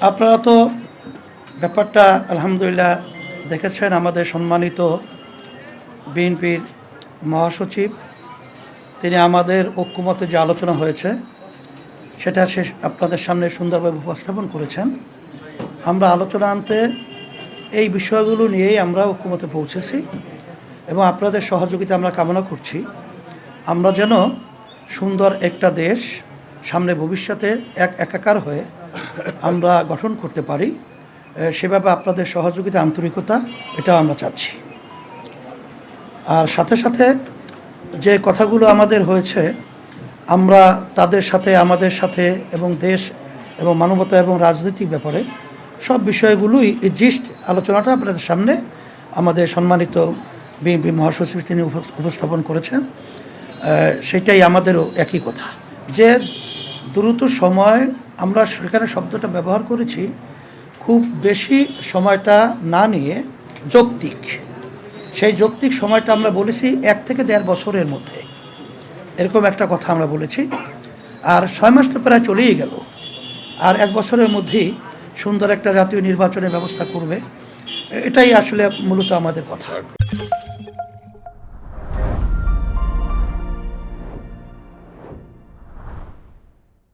আপনারা তো ব্যাপারটা আলহামদুলিল্লাহ দেখেছেন। আমাদের সম্মানিত বিএনপির মহাসচিব তিনি আমাদের ঐক্যমতে যে আলোচনা হয়েছে সেটা আপনাদের সামনে সুন্দরভাবে উপস্থাপন করেছেন। আমরা আলোচনা আনতে এই বিষয়গুলো নিয়েই আমরা ঐক্যমতে পৌঁছেছি এবং আপনাদের সহযোগিতা আমরা কামনা করছি। আমরা যেন সুন্দর একটা দেশ সামনে ভবিষ্যতে একাকার হয়ে আমরা গঠন করতে পারি, সেভাবে আপনাদের সহযোগিতা আন্তরিকতা এটা আমরা চাচ্ছি। আর সাথে সাথে যে কথাগুলো আমাদের হয়েছে আমরা তাদের সাথে আমাদের সাথে এবং দেশ এবং মানবতা এবং রাজনৈতিক ব্যাপারে সব বিষয়গুলোই জিস্ট আলোচনাটা আপনাদের সামনে আমাদের সম্মানিত বিএনপি মহাসচিব তিনি উপস্থাপন করেছেন। সেটাই আমাদেরও একই কথা যে দ্রুত সময় আমরা সেখানে শব্দটা ব্যবহার করেছি, খুব বেশি সময়টা না নিয়ে যৌক্তিক, সেই যৌক্তিক সময়টা আমরা বলেছি 1 থেকে 1.5 বছরের মধ্যে, এরকম একটা কথা আমরা বলেছি। আর 6 মাস তো প্রায় চলেই গেল, আর 1 বছরের মধ্যেই সুন্দর একটা জাতীয় নির্বাচনের ব্যবস্থা করবে, এটাই আসলে মূলত আমাদের কথা।